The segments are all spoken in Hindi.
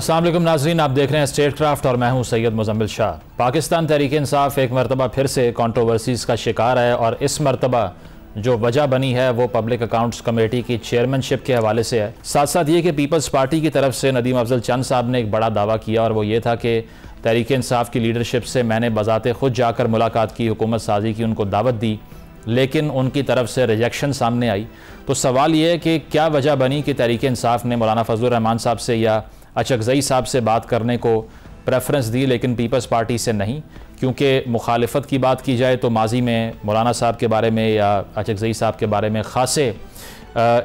अस्सलाम वालेकुम नाज़रीन, आप देख रहे हैं स्टेट क्राफ्ट और मैं हूं सैयद मुज़म्मिल शाह। पाकिस्तान तहरीक इंसाफ एक मरतबा फिर से कंट्रोवर्सीज़ का शिकार है और इस मरतबा जो वजह बनी है वो पब्लिक अकाउंट्स कमेटी की चेयरमैनशिप के हवाले से है। साथ साथ ये कि पीपल्स पार्टी की तरफ से नदीम अफजल चंद साहब ने एक बड़ा दावा किया और वो ये था कि तहरीक इंसाफ की लीडरशिप से मैंने बज़ाते ख़ुद जाकर मुलाकात की, हुकूमत साजी की उनको दावत दी, लेकिन उनकी तरफ से रिजेक्शन सामने आई। तो सवाल ये है कि क्या वजह बनी कि तहरीक इंसाफ ने मौलाना फजलुर रहमान साहब से या अचकज़ई साहब से बात करने को प्रेफरेंस दी लेकिन पीपल्स पार्टी से नहीं? क्योंकि मुखालिफत की बात की जाए तो माजी में मौलाना साहब के बारे में या अचकज़ई साहब के बारे में ख़ासे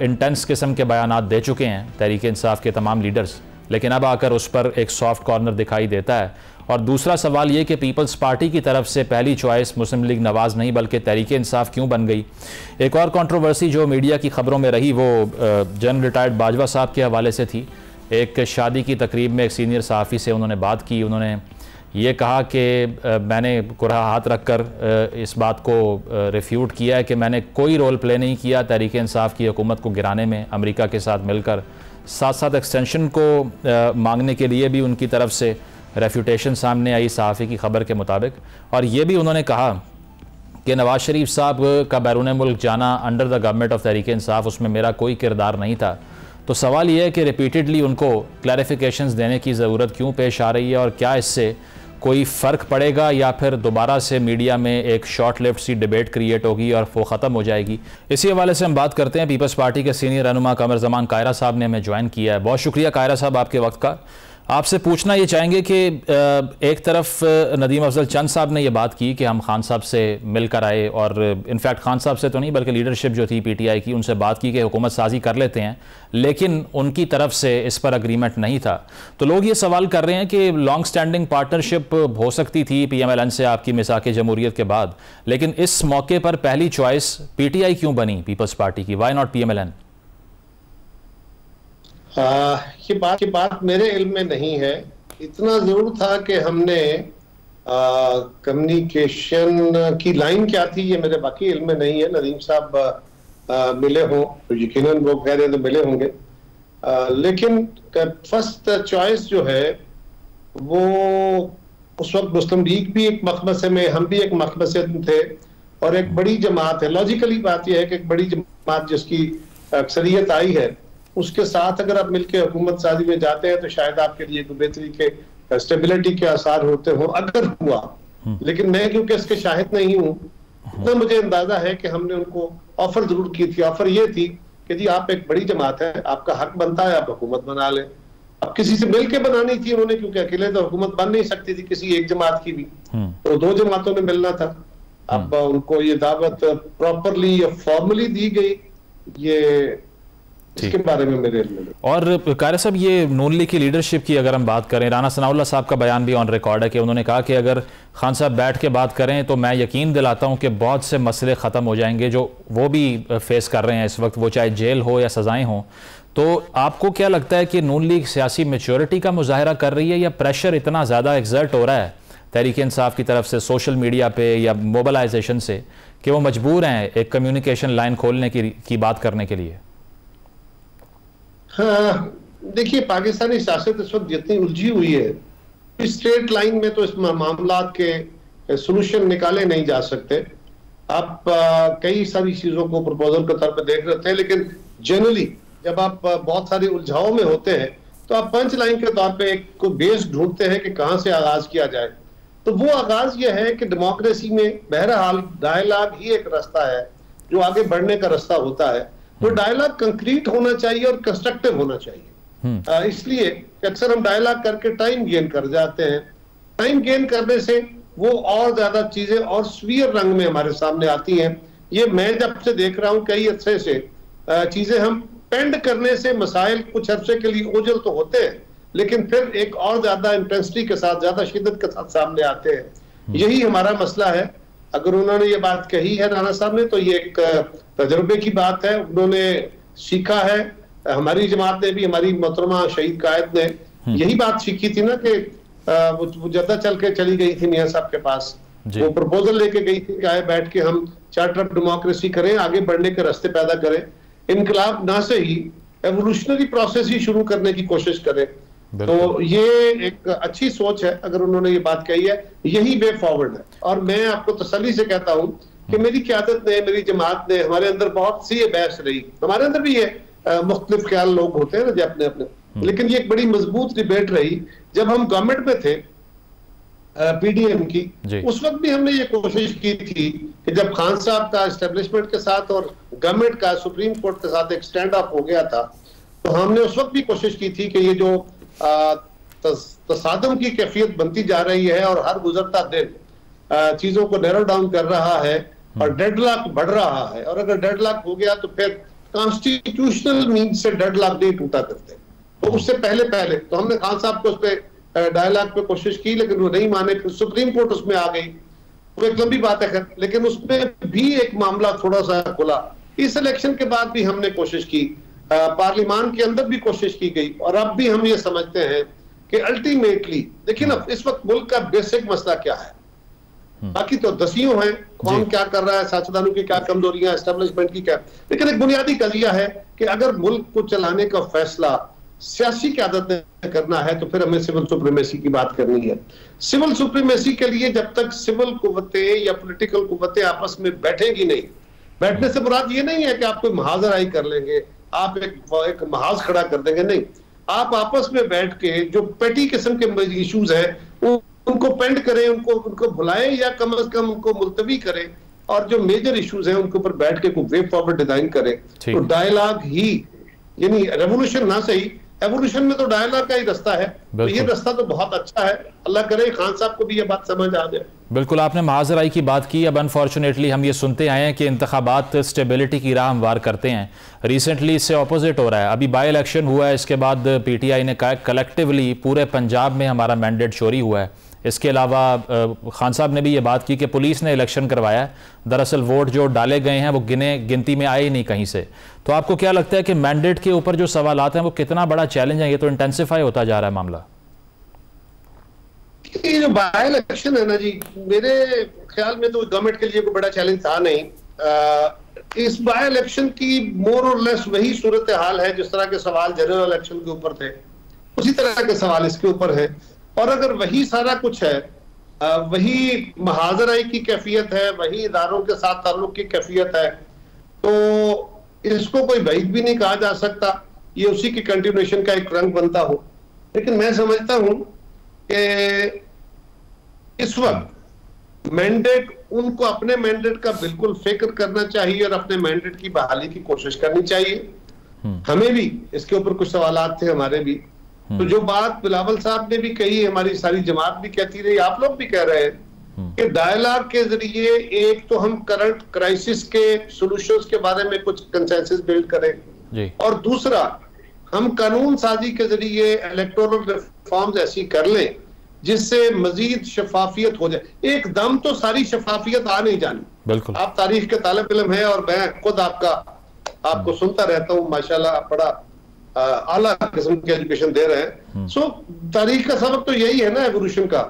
इंटेंस किस्म के बयानात दे चुके हैं तहरीक इंसाफ के तमाम लीडर्स, लेकिन अब आकर उस पर एक सॉफ्ट कॉर्नर दिखाई देता है। और दूसरा सवाल ये कि पीपल्स पार्टी की तरफ से पहली चॉइस मुस्लिम लीग नवाज़ नहीं बल्कि तहरीक इंसाफ क्यों बन गई? एक और कंट्रोवर्सी जो मीडिया की खबरों में रही वो जनरल रिटायर्ड बाजवा साहब के हवाले से थी। एक शादी की तकरीब में एक सीनियर सहाफ़ी से उन्होंने बात की, उन्होंने ये कहा कि मैंने कुरहा हाथ रख कर इस बात को रिफ्यूट किया है कि मैंने कोई रोल प्ले नहीं किया तहरीक इंसाफ की हुकूमत को गिराने में अमेरिका के साथ मिलकर। साथ साथ एक्सटेंशन को मांगने के लिए भी उनकी तरफ से रेफ्यूटेशन सामने आई सहाफ़ी की खबर के मुताबिक। और ये भी उन्होंने कहा कि नवाज़ शरीफ साहब का बैरून मुल्क जाना under the government of Tehreek Insaf, उसमें मेरा कोई किरदार नहीं था। तो सवाल यह है कि रिपीटेडली उनको क्लैरिफिकेशंस देने की ज़रूरत क्यों पेश आ रही है और क्या इससे कोई फ़र्क पड़ेगा या फिर दोबारा से मीडिया में एक शॉर्ट लिफ्ट सी डिबेट क्रिएट होगी और वो ख़त्म हो जाएगी? इसी हवाले से हम बात करते हैं। पीपल्स पार्टी के सीनियर रहनुमा कमर ज़मान कायरा साहब ने हमें ज्वाइन किया है। बहुत शुक्रिया कायरा साहब आपके वक्त का। आपसे पूछना ये चाहेंगे कि एक तरफ नदीम अफजल चंद साहब ने ये बात की कि हम खान साहब से मिलकर आए और इनफैक्ट खान साहब से तो नहीं बल्कि लीडरशिप जो थी पीटीआई की उनसे बात की कि हुकूमत साजी कर लेते हैं, लेकिन उनकी तरफ से इस पर अग्रीमेंट नहीं था। तो लोग ये सवाल कर रहे हैं कि लॉन्ग स्टैंडिंग पार्टनरशिप हो सकती थी PMLN से आपकी मिसाक जमहूरियत के बाद, लेकिन इस मौके पर पहली चॉइस PTI क्यों बनी पीपल्स पार्टी की? Why not PMLN? ये बात मेरे इल्म में नहीं है। इतना जरूर था कि हमने कम्युनिकेशन की लाइन क्या थी ये मेरे बाकी इल्म में नहीं है। नदीम साहब मिले हों तो यकीनन वो कह रहे हैं तो मिले होंगे, लेकिन फर्स्ट चॉइस जो है वो उस वक्त मुस्लिम लीग भी एक मखमसे में, हम भी एक मखमसे में थे और एक बड़ी जमात है। लॉजिकली बात यह है कि एक बड़ी जमात जिसकी अक्सरियत आई है उसके साथ अगर आप मिलकर हुकूमत साजी में जाते हैं तो शायद आपके लिए बेहतरी के स्टेबिलिटी के आसार होते हो अगर हुआ। लेकिन मैं क्योंकि इसके शाहिद नहीं हूँ, इतना मुझे अंदाजा है कि हमने उनको ऑफर जरूर की थी। ऑफर ये थी कि जी आप एक बड़ी जमात है, आपका हक बनता है आप हुकूमत बना लें। अब किसी से मिलकर बनानी थी उन्होंने, क्योंकि अकेले तो हुकूमत बन नहीं सकती थी किसी एक जमात की भी, तो दो जमातों में मिलना था। अब उनको ये दावत प्रॉपरली या फॉर्मली दी गई, ये इसके बारे में मेरे और कायरा साहब ये नून लीग की लीडरशिप की अगर हम बात करें, राना सनाउल्लाह साहब का बयान भी ऑन रिकॉर्ड है कि उन्होंने कहा कि अगर खान साहब बैठ के बात करें तो मैं यकीन दिलाता हूं कि बहुत से मसले ख़त्म हो जाएंगे जो वो भी फेस कर रहे हैं इस वक्त, वो चाहे जेल हो या सजाएं हों। तो आपको क्या लगता है कि नून लीग सियासी मैच्योरिटी का मुजाहरा कर रही है या प्रेशर इतना ज़्यादा एक्सर्ट हो रहा है तहरीक इंसाफ की तरफ से सोशल मीडिया पे या मोबलाइजेशन से कि वो मजबूर हैं एक कम्युनिकेशन लाइन खोलने की बात करने के लिए? हाँ, देखिए पाकिस्तानी सियासत इस वक्त जितनी उलझी हुई है, स्ट्रेट लाइन में तो इस मामला के सॉल्यूशन निकाले नहीं जा सकते। आप कई सारी चीजों को प्रपोजल के तौर पर देख रहे थे, लेकिन जनरली जब आप बहुत सारे उलझाओं में होते हैं तो आप पंच लाइन के तौर पे एक को बेस ढूंढते हैं कि कहां से आगाज किया जाए। तो वो आगाज ये है कि डेमोक्रेसी में बहरहाल डायलॉग ही एक रास्ता है जो आगे बढ़ने का रास्ता होता है। तो डायलॉग कंक्रीट होना चाहिए और कंस्ट्रक्टिव होना चाहिए। इसलिए अक्सर हम डायलॉग करके टाइम गेन कर जाते हैं। टाइम गेन करने से वो और ज्यादा चीजें और स्वीयर रंग में हमारे सामने आती हैं। ये मैं जब से देख रहा हूं कई अरसे से चीजें हम पेंड करने से मसाइल कुछ अरसे के लिए ओझल तो होते हैं, लेकिन फिर एक और ज्यादा इंटेंसिटी के साथ, ज्यादा शिद्दत के साथ सामने आते हैं। यही हमारा मसला है। अगर उन्होंने ये बात कही है राना साहब ने तो ये एक तजुर्बे की बात है, उन्होंने सीखा है। हमारी जमात ने भी, हमारी मोहतरमा शहीद कायद ने यही बात सीखी थी ना कि वो जद्दा चल के चली गई थी मियां साहब के पास, वो प्रपोजल लेके गई थी कि आए बैठ के हम चार्टर ऑफ डेमोक्रेसी करें, आगे बढ़ने के रास्ते पैदा करें, इनकलाब ना से ही एवोल्यूशनरी प्रोसेस ही शुरू करने की कोशिश करें। तो ये एक अच्छी सोच है, अगर उन्होंने ये बात कही है, यही वे फॉरवर्ड है। और मैं आपको तसल्ली से कहता हूं कि मेरी क़यादत ने, मेरी जमात ने, हमारे अंदर बहुत सी ये बहस रही, हमारे अंदर भी ये मुख्तलिफ ख्याल लोग होते हैं ना जो अपने अपने, लेकिन ये एक बड़ी मजबूत डिबेट रही जब हम गवर्नमेंट में थे पीडीएम की। उस वक्त भी हमने ये कोशिश की थी कि जब खान साहब का एस्टेब्लिशमेंट के साथ और गवर्नमेंट का सुप्रीम कोर्ट के साथ एक स्टैंड अप हो गया था, तो हमने उस वक्त भी कोशिश की थी कि ये जो तसादम की कैफियत बनती जा रही है और हर गुजरता दिन चीजों को नैरो डाउन कर रहा है और डेडलॉक बढ़ रहा है, और अगर डेडलॉक हो गया तो फिर कॉन्स्टिट्यूशनल मीन्स से डेडलॉक नहीं टूटा करते। तो उससे पहले तो हमने खान साहब को उस पर डायलॉग पे कोशिश की, लेकिन वो नहीं माने, फिर सुप्रीम कोर्ट उसमें आ गई, वो एक लंबी बात है, लेकिन उसमें भी एक मामला थोड़ा सा खुला। इस इलेक्शन के बाद भी हमने कोशिश की, पार्लियामान के अंदर भी कोशिश की गई, और अब भी हम ये समझते हैं कि अल्टीमेटली देखिए ना, इस वक्त मुल्क का बेसिक मसला क्या है, बाकी तो दसियों हैं, कौन क्या कर रहा है, सियासतदानों की क्या कमजोरियां, एस्टेब्लिशमेंट की क्या, लेकिन एक बुनियादी कजिया है कि अगर मुल्क को चलाने का फैसला सियासी क़यादत ने करना है तो फिर हमें सिविल सुप्रीमेसी की बात करनी है। सिविल सुप्रीमेसी के लिए जब तक सिविल कुव्वतें या पॉलिटिकल कुव्वतें आपस में बैठेंगी नहीं, बैठने से मुराद ये नहीं है कि आप कोई महाजराई कर लेंगे, आप एक महाज खड़ा कर देंगे, नहीं, आप आपस में बैठ के जो पेटी किस्म के इश्यूज हैं उनको पेंड करें, उनको भुलाएं या कम से कम उनको मुलतवी करें, और जो मेजर इश्यूज हैं उनके ऊपर बैठ के कोई वे फॉरवर्ड डिजाइन करें। तो डायलॉग ही, यानी रेवोल्यूशन ना सही, एवोल्यूशन में तो डायलॉग का ही रास्ता है, तो ये रास्ता तो बहुत अच्छा है। अल्लाह करे खान साहब को भी ये बात समझ आ जाए। बिल्कुल, आपने महाजराई की बात की। अब अनफॉर्चुनेटली हम ये सुनते आए हैं कि इंतखाबात स्टेबिलिटी की राह हमवार करते हैं, रिसेंटली इससे ऑपोजिट हो रहा है। अभी बाई इलेक्शन हुआ है, इसके बाद पीटीआई ने कहा कलेक्टिवली पूरे पंजाब में हमारा मैंडेट चोरी हुआ है। इसके अलावा खान साहब ने भी ये बात की कि पुलिस ने इलेक्शन करवाया है, दरअसल वोट जो डाले गए हैं वो गिनती में आए ही नहीं कहीं से। तो आपको क्या लगता है कि मैंडेट के ऊपर जो सवालात हैं वो कितना बड़ा चैलेंज है? ये तो इंटेंसिफाई होता जा रहा है मामला। ये जो बाय इलेक्शन है ना जी, मेरे ख्याल में तो गवर्नमेंट के लिए कोई बड़ा चैलेंज था नहीं। इस बाय इलेक्शन की मोर और लेस वही सूरत हाल है जिस तरह के सवाल जनरल इलेक्शन के ऊपर थे, उसी तरह के सवाल इसके ऊपर है। और अगर वही सारा कुछ है, वही महाजराई की कैफियत है, वही इदारों के साथ ताल्लुक की कैफियत है, तो इसको कोई बैद भी नहीं कहा जा सकता, ये उसी की कंटिन्यूएशन का एक रंग बनता हो। लेकिन मैं समझता हूं कि इस वक्त मैंडेट, उनको अपने मैंडेट का बिल्कुल फिक्र करना चाहिए और अपने मैंडेट की बहाली की कोशिश करनी चाहिए। हमें भी इसके ऊपर कुछ सवालात थे, हमारे भी। तो जो बात बिलावल साहब ने भी कही, हमारी सारी जमात भी कहती रही, आप लोग भी कह रहे हैं कि डायलॉग के जरिए एक तो हम करंट क्राइसिस के सॉल्यूशंस के बारे में कुछ कंसेंसस बिल्ड करें जी, और दूसरा हम कानून साजी के जरिए इलेक्टोरल रिफॉर्म्स ऐसी कर लें जिससे मजीद शफाफियत हो जाए। एकदम तो सारी शफाफियत आ नहीं जानी। बिल्कुल, आप तारीख के तालिब इल्म हैं और मैं खुद आपको सुनता रहता हूँ, माशाल्लाह आप बड़ा आला किस्म की एजुकेशन दे रहे हैं। सो तारीख का सबक तो यही है ना एवोल्यूशन का,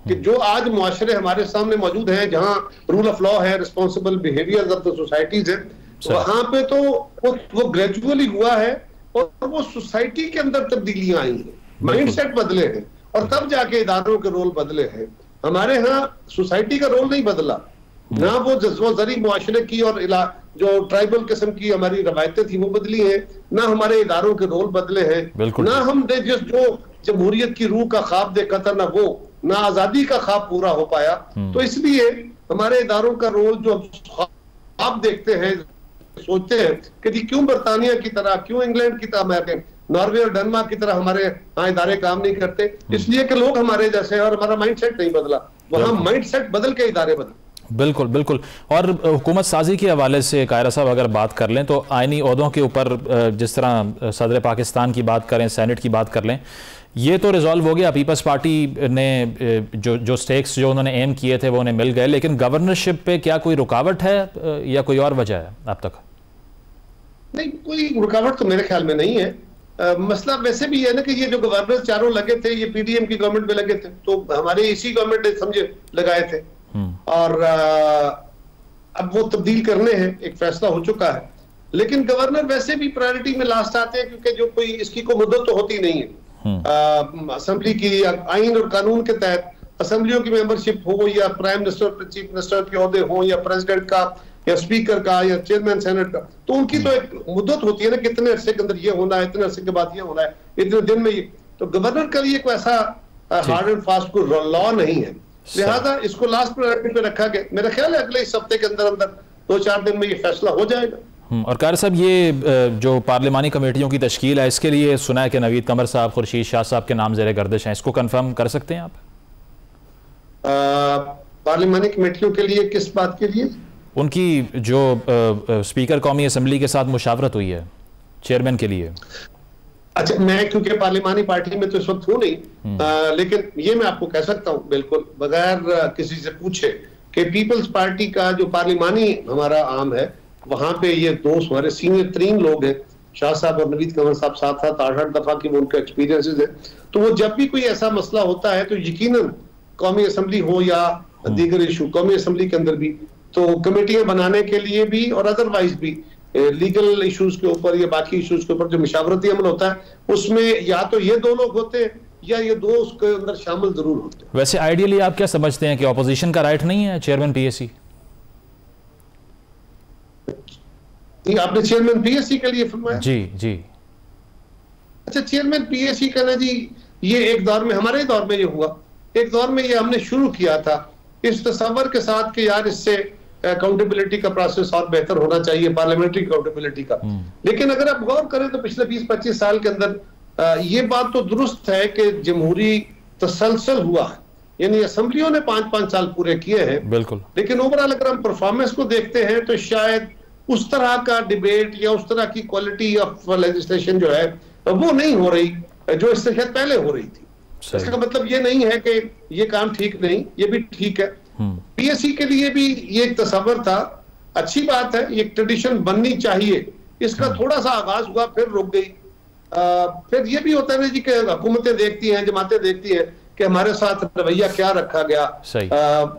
कि जो आज मुआशरे हमारे सामने मौजूद हैं, जहां रूल ऑफ लॉ है, responsible behaviour of the societies है, वहां पे तो वो ग्रेजुअली हुआ है और वो सोसाइटी के अंदर तब्दीलियां आई हैं, माइंडसेट बदले हैं, और तब जाके इदारों के रोल बदले हैं। हमारे यहाँ सोसाइटी का रोल नहीं बदला, ना वो जज्बा-जरी मुआशरे की और जो ट्राइबल किस्म की हमारी रवायतें थी वो बदली हैं, ना हमारे इदारों के रोल बदले हैं, ना हमने जो जमहूरियत की रूह का ख्वाब देखा था, ना वो, ना आजादी का ख्वाब पूरा हो पाया। तो इसलिए हमारे इदारों का रोल जो ख्वाब देखते हैं, सोचते हैं कि क्यों बरतानिया की तरह, क्यों इंग्लैंड की तरह, नॉर्वे और डेनमार्क की तरह हमारे यहाँ इदारे काम नहीं करते, इसलिए कि लोग हमारे जैसे हैं और हमारा माइंडसेट नहीं बदला। वहां माइंडसेट बदल के इदारे बदले। बिल्कुल बिल्कुल। और हुकूमत साजी के हवाले से कायरा साहब अगर बात कर लें तो आइनी ओहदों के ऊपर जिस तरह सदर पाकिस्तान की बात करें, सेनेट की बात कर लें, ये तो रिजॉल्व हो गया। पीपल्स पार्टी ने जो स्टेक्स जो उन्होंने एम किए थे वो उन्हें मिल गए, लेकिन गवर्नरशिप पे क्या कोई रुकावट है या कोई और वजह है अब तक? नहीं, कोई रुकावट तो मेरे ख्याल में नहीं है। मसला वैसे भी है ना कि ये जो गवर्नर चारों लगे थे, ये पीडीएम की गवर्नमेंट में लगे थे, तो हमारे इसी गवर्नमेंट ने समझे लगाए थे, और अब वो तब्दील करने हैं, एक फैसला हो चुका है। लेकिन गवर्नर वैसे भी प्रायोरिटी में लास्ट आते हैं, क्योंकि जो कोई इसकी कोई मुद्दत तो होती नहीं है। असेंबली की आइन और कानून के तहत असेंबलियों की मेंबरशिप हो या प्राइम मिनिस्टर चीफ मिनिस्टर के ओहदे हो या प्रेसिडेंट का या स्पीकर का या चेयरमैन सेनेट का, तो उनकी तो एक मुद्दत होती है ना, कितने अरसे के अंदर ये होना है, इतने अरसे के बाद ये होना है, इतने दिन में ये। तो गवर्नर का लिए कोई ऐसा हार्ड एंड फास्ट कोई लॉ नहीं है, लिहाजा इसको लास्ट प्रायोरिटी पे रखा गया। मेरा ख्याल है अगले इस हफ्ते के अंदर अंदर 2-4 दिन में ये फैसला हो जाएगा। और कारी साहब, ये जो पार्लिमानी कमेटियों की तश्कील है, इसके लिए सुना है कि नवीद कमर साहब, खुर्शीद शाह साहब के नाम ज़ेरे गर्दिश हैं, इसको कंफर्म कर सकते हैं आप? पार्लिमानी कमेटियों के लिए किस बात के लिए? उनकी जो स्पीकर कौमी असम्बली के साथ मुशावरत हुई है चेयरमैन के लिए। अच्छा, मैं क्योंकि पार्लिमानी पार्टी में तो इस वक्त हूँ नहीं, लेकिन ये मैं आपको कह सकता हूँ बिल्कुल बगैर किसी से पूछे कि पीपल्स पार्टी का जो पार्लिमानी हमारा आम है, वहां पे ये दो हमारे सीनियर 3 लोग हैं, शाह साहब और नवीद कमर साहब, साथ साथ 8-8 दफा की वो उनका एक्सपीरियंसेस है। तो वो जब भी कोई ऐसा मसला होता है तो यकीनन कौमी असम्बली हो या दीगर इशू, कौमी असम्बली के अंदर भी तो कमेटियां बनाने के लिए भी और अदरवाइज भी लीगल इश्यूज के ऊपर या बाकी इश्यूज के ऊपर जो मशावरती अमल होता है, उसमें या तो ये 2 लोग होते हैं या ये 2 उसके अंदर शामिल जरूर होते हैं। वैसे आइडियली आप क्या समझते हैं कि ऑपोजिशन का राइट नहीं है चेयरमैन पीएससी? आपने चेयरमैन पीएससी के लिए फरमाया? जी जी। अच्छा, चेयरमैन पीएससी का ना जी, ये एक दौर में, हमारे दौर में ये हुआ, एक दौर में ये हमने शुरू किया था इस तसव्वुर के साथ कि यार इससे अकाउंटेबिलिटी का प्रोसेस और बेहतर होना चाहिए, पार्लियामेंट्री अकाउंटेबिलिटी का। लेकिन अगर आप गौर करें तो पिछले 20-25 साल के अंदर ये बात तो दुरुस्त है कि जमहूरी तसलसल हुआ है, यानी असेंबलियों ने 5-5 साल पूरे किए हैं, बिल्कुल। लेकिन ओवरऑल अगर हम परफॉर्मेंस को देखते हैं तो शायद उस तरह का डिबेट या उस तरह की क्वालिटी ऑफ लेजिस्लेशन जो है वो नहीं हो रही जो इससे शायद पहले हो रही थी। इसका मतलब ये नहीं है कि ये काम ठीक नहीं, ये भी ठीक है। पीएससी के लिए भी ये एक तस्वर था, अच्छी बात है, ये ट्रेडिशन बननी चाहिए। इसका थोड़ा सा आगाज हुआ, फिर रुक गई। फिर ये भी होता है जी कि हुकूमतें देखती हैं, जमातें देखती हैं कि हमारे साथ रवैया क्या रखा गया,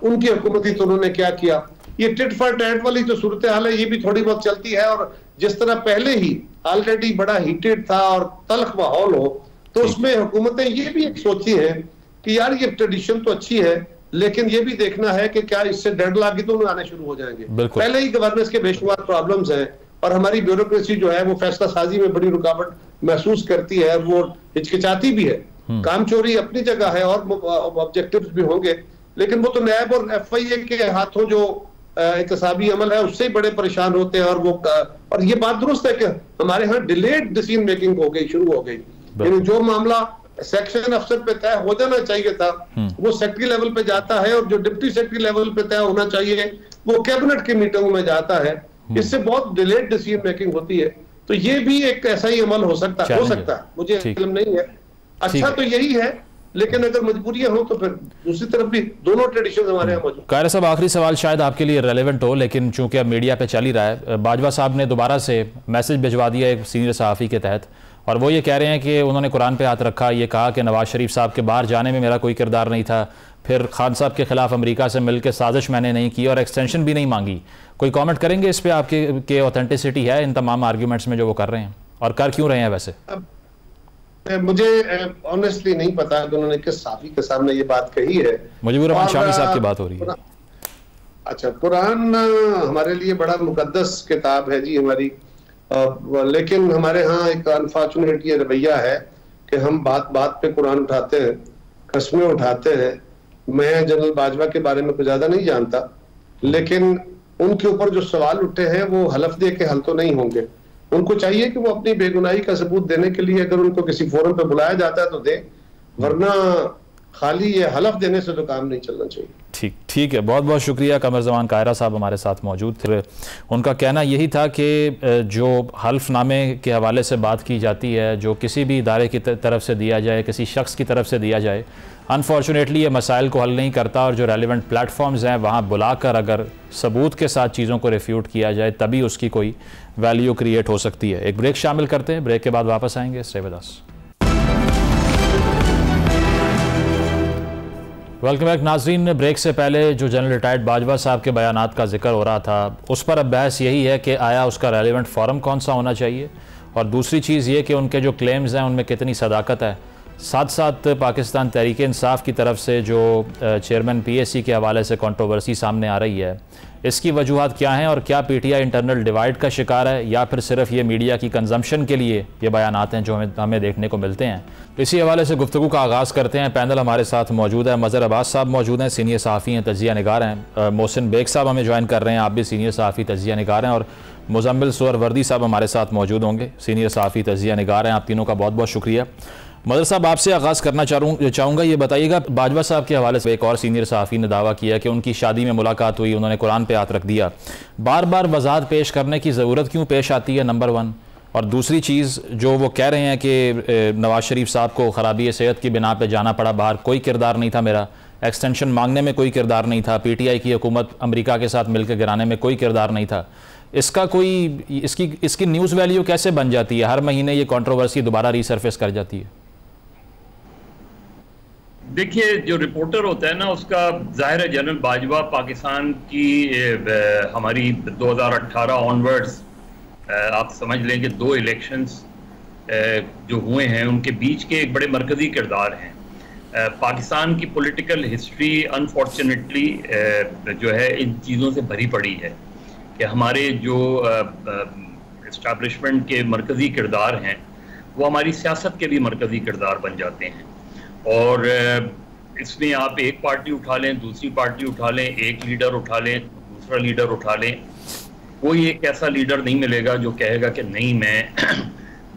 उनकी हुकूमती तो उन्होंने क्या किया। ये टिट फॉर टैट वाली जो सूरत हाल है ये भी थोड़ी बहुत चलती है, और जिस तरह पहले ही ऑलरेडी बड़ा हीटेड था और तल्ख माहौल हो, तो उसमें हुकूमतें ये भी एक सोचती हैं कि यार ये ट्रेडिशन तो अच्छी है, लेकिन ये भी देखना है कि क्या इससे डेडलॉक तो आने शुरू हो जाएंगे। पहले ही गवर्नेंस के बेशुमार प्रॉब्लम्स हैं और हमारी ब्यूरोक्रेसी जो है वो फैसला साजी में बड़ी रुकावट महसूस करती है, वो हिचकिचाती भी है। काम चोरी अपनी जगह है और ऑब्जेक्टिव्स भी होंगे, लेकिन वो तो नैब और एफआईए के हाथों जो इकतसाबी अमल है उससे ही बड़े परेशान होते हैं। और ये बात दुरुस्त है कि हमारे यहाँ डिलेड डिसीजन मेकिंग हो गई, शुरू हो गई। यानी जो मामला सेक्शन अफसर पे तय हो जाना चाहिए था वो सेक्रेटरी लेवल पे जाता है, और जो डिप्टी सेक्रेटरी लेवल पे तय होना चाहिए वो कैबिनेट की मीटिंगों में जाता है। इससे बहुत डिलेड डिसीजन मेकिंग होती है। तो ये भी एक ऐसा ही अमल हो सकता है, मुझे इल्म नहीं है। अच्छा तो यही है, लेकिन अगर मजबूरियां हो तो फिर दूसरी तरफ भी दोनों ट्रेडिशन हमारे यहाँ मौजूद। कायरा साहब, आखिरी सवाल शायद आपके लिए रेलेवेंट हो, लेकिन चूंकि अब मीडिया पे चल ही रहा है, बाजवा साहब ने दोबारा से मैसेज भिजवा दिया एक सीनियर सहाफ़ी के तहत, और वो ये कह रहे हैं कि उन्होंने कुरान पे हाथ रखा, ये कहा कि नवाज शरीफ साहब के बाहर जाने में मेरा कोई किरदार नहीं था, फिर खान साहब के खिलाफ अमेरिका से मिलकर साजिश मैंने नहीं की और एक्सटेंशन भी नहीं मांगी। कोई कमेंट करेंगे इस पे? आपके ऑथेंटिसिटी है इन तमाम आर्ग्यूमेंट्स में जो वो कर रहे हैं, और कर क्यों रहे हैं? वैसे मुझे ऑनेस्टली नहीं पता कि उन्होंने किस साफी के सामने ये बात कही है। मुजीबुर रहमान शामी साहब की बात हो रही है। अच्छा, कुरान हमारे लिए बड़ा मुकद्दस किताब है जी हमारी, लेकिन हमारे यहाँ एक अनफॉर्चुनेट ये रवैया है कि हम बात बात पे कुरान उठाते हैं, कस्में उठाते हैं। मैं जनरल बाजवा के बारे में कुछ ज्यादा नहीं जानता, लेकिन उनके ऊपर जो सवाल उठे हैं वो हलफ दे के हल तो नहीं होंगे। उनको चाहिए कि वो अपनी बेगुनाही का सबूत देने के लिए अगर उनको किसी फोरम पे बुलाया जाता है तो दे, वरना खाली ये हलफ देने से तो काम नहीं चलना चाहिए। ठीक है, बहुत बहुत शुक्रिया। कमर जमान कायरा साहब हमारे साथ मौजूद थे। उनका कहना यही था कि जो हल्फनामे के हवाले से बात की जाती है, जो किसी भी इदारे की तरफ से दिया जाए, किसी शख्स की तरफ से दिया जाए, अनफॉर्चुनेटली ये मसाइल को हल नहीं करता, और जो रेलिवेंट प्लेटफॉर्म्स हैं वहाँ बुलाकर अगर सबूत के साथ चीज़ों को रिफ्यूट किया जाए तभी उसकी कोई वैल्यू क्रिएट हो सकती है। एक ब्रेक शामिल करते हैं, ब्रेक के बाद वापस आएंगे। Stay with us. Welcome back नाजरीन। ब्रेक से पहले जो जनरल रिटायर्ड बाजवा साहब के बयानात का जिक्र हो रहा था, उस पर अब बहस यही है कि आया उसका रेलिवेंट फोरम कौन सा होना चाहिए, और दूसरी चीज़ ये कि उनके जो क्लेम्स हैं उनमें कितनी सदाकत है। साथ साथ पाकिस्तान तहरीक इंसाफ की तरफ से जो चेयरमैन PAC के हवाले से कंट्रोवर्सी सामने आ रही है, इसकी वजूहात क्या हैं और क्या PTI इंटरनल डिवाइड का शिकार है या फिर सिर्फ ये मीडिया की कंजम्पशन के लिए ये बयानात हैं जो हमें देखने को मिलते हैं? इसी हवाले से गुफ्तगू का आगाज़ करते हैं। पैनल हमारे साथ मौजूद है। मज़हर अब्बास साहब मौजूद हैं, सीनियर सहाफ़ी हैं, तजिया निगार हैं। मोहसिन बेग साहब हमें ज्वाइन कर रहे हैं, आप भी सीनियर सहाफ़ी तजिया निगार हैं। और मुज़म्मिल सुहरवर्दी साहब हमारे साथ मौजूद होंगे, सीनियर सहाफ़ी तजिया निगार हैं। आप तीनों का बहुत बहुत शुक्रिया। मदर साहब, आपसे आगाज़ करना चाहूँगा, ये बताइएगा, बाजवा साहब के हवाले से एक और सीनियर सहाफ़ी ने दावा किया कि उनकी शादी में मुलाकात हुई, उन्होंने कुरान पे हाथ रख दिया। बार बार वजाहत पेश करने की ज़रूरत क्यों पेश आती है, नंबर 1। और दूसरी चीज़, जो वो कह रहे हैं कि नवाज शरीफ साहब को ख़राबी सेहत की बिना पे जाना पड़ा बाहर, कोई किरदार नहीं था मेरा, एक्सटेंशन मांगने में कोई किरदार नहीं था, PTI की हुकूमत अमेरिका के साथ मिलकर गिराने में कोई किरदार नहीं था, इसका कोई इसकी न्यूज़ वैल्यू कैसे बन जाती है? हर महीने ये कंट्रोवर्सी दोबारा रीसर्फेस कर जाती है। देखिए, जो रिपोर्टर होता है ना, उसका जाहिर है जनरल बाजवा पाकिस्तान की हमारी 2018 ऑनवर्ड्स आप समझ लें कि 2 इलेक्शंस जो हुए हैं उनके बीच के एक बड़े मरकज़ी किरदार हैं। पाकिस्तान की पॉलिटिकल हिस्ट्री अनफॉर्चुनेटली जो है इन चीज़ों से भरी पड़ी है कि हमारे जो इस्टेब्लिशमेंट के मरकज़ी किरदार हैं वो हमारी सियासत के भी मरकज़ी किरदार बन जाते हैं। और इसमें आप एक पार्टी उठा लें, दूसरी पार्टी उठा लें, एक लीडर उठा लें, दूसरा लीडर उठा लें, कोई एक ऐसा लीडर नहीं मिलेगा जो कहेगा कि नहीं